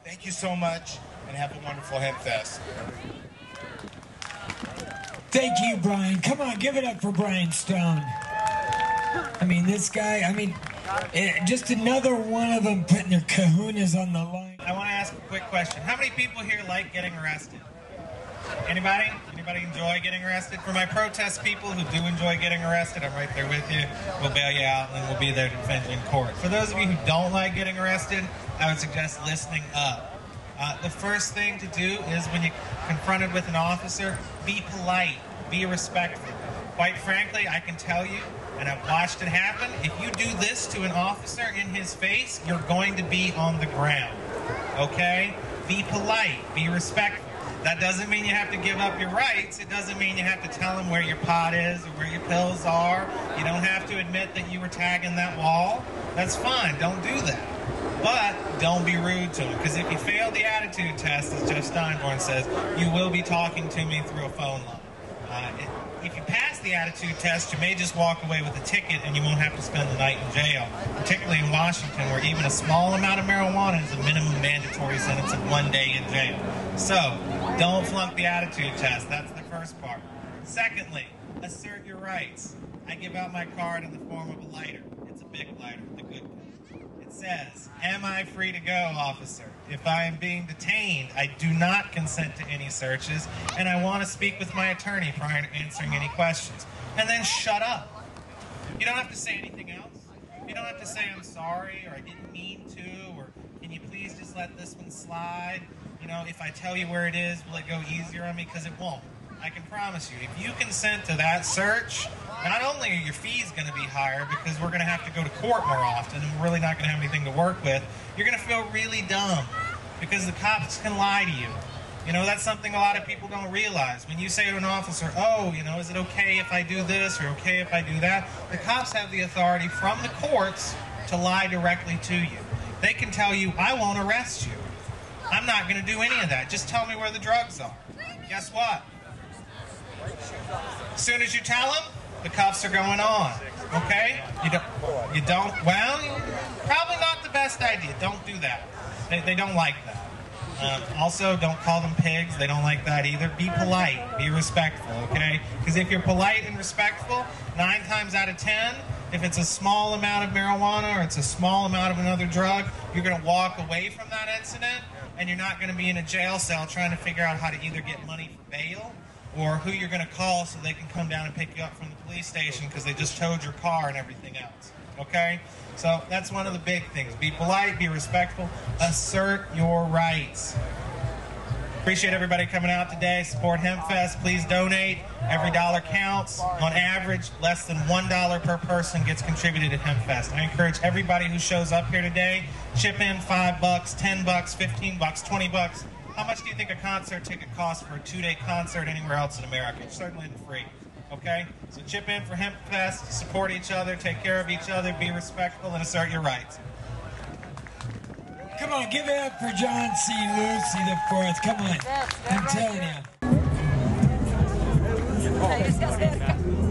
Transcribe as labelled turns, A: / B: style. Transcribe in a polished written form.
A: Thank you so much, and have a wonderful Hemp Fest.
B: Thank you, Brian. Come on, give it up for Brian Stone. I mean, this guy, just another one of them putting their kahunas on the line.
C: I want to ask a quick question. How many people here like getting arrested? Anybody? Anybody enjoy getting arrested? For my protest people who do enjoy getting arrested, I'm right there with you. We'll bail you out and we'll be there to defend you in court. For those of you who don't like getting arrested, I would suggest listening up. The first thing to do is when you're confronted with an officer, be polite, be respectful. Quite frankly, I can tell you, and I've watched it happen, if you do this to an officer in his face, you're going to be on the ground, okay? Be polite, be respectful. That doesn't mean you have to give up your rights. It doesn't mean you have to tell them where your pot is or where your pills are. You don't have to admit that you were tagging that wall. That's fine, don't do that. But don't be rude to them, because if you fail the attitude test, as Jeff Steinborn says, you will be talking to me through a phone line. If you pass the attitude test, you may just walk away with a ticket and you won't have to spend the night in jail, particularly in Washington, where even a small amount of marijuana is a minimum mandatory sentence of 1 day in jail. So, don't flunk the attitude test. That's the first part. Secondly, assert your rights. I give out my card in the form of a lighter. It's a big lighter, the good kind. It says, "Am I free to go, officer? If I am being detained, I do not consent to any searches, and I want to speak with my attorney prior to answering any questions." And then shut up. You don't have to say anything else. You don't have to say, "I'm sorry," or "I didn't mean to," or "Can you please just let this one slide? You know, if I tell you where it is, will it go easier on me?" Because it won't. I can promise you, if you consent to that search, not only are your fees going to be higher because we're going to have to go to court more often and we're really not going to have anything to work with, you're going to feel really dumb because the cops can lie to you. You know, that's something a lot of people don't realize. When you say to an officer, "Oh, you know, is it okay if I do this or okay if I do that?" The cops have the authority from the courts to lie directly to you. They can tell you, "I won't arrest you. I'm not going to do any of that. Just tell me where the drugs are." Guess what? As soon as you tell them, the cuffs are going on, okay? You don't, well, probably not the best idea. Don't do that. They don't like that. Also, don't call them pigs. They don't like that either. Be polite. Be respectful, okay? Because if you're polite and respectful, 9 times out of 10, if it's a small amount of marijuana or it's a small amount of another drug, you're going to walk away from that incident and you're not going to be in a jail cell trying to figure out how to either get money for bail or who you're going to call so they can come down and pick you up from the police station because they just towed your car and everything else, okay? So that's one of the big things. Be polite, be respectful, assert your rights. Appreciate everybody coming out today. Support HempFest. Please donate. Every dollar counts. On average, less than $1 per person gets contributed at HempFest. I encourage everybody who shows up here today, chip in $5, $10, $15, $20. How much do you think a concert ticket costs for a 2-day concert anywhere else in America? It's certainly free, okay? So chip in for HempFest, support each other, take care of each other, be respectful, and assert your rights.
B: Come on, give it up for John C. Lucy the Fourth. Come on, I'm telling you.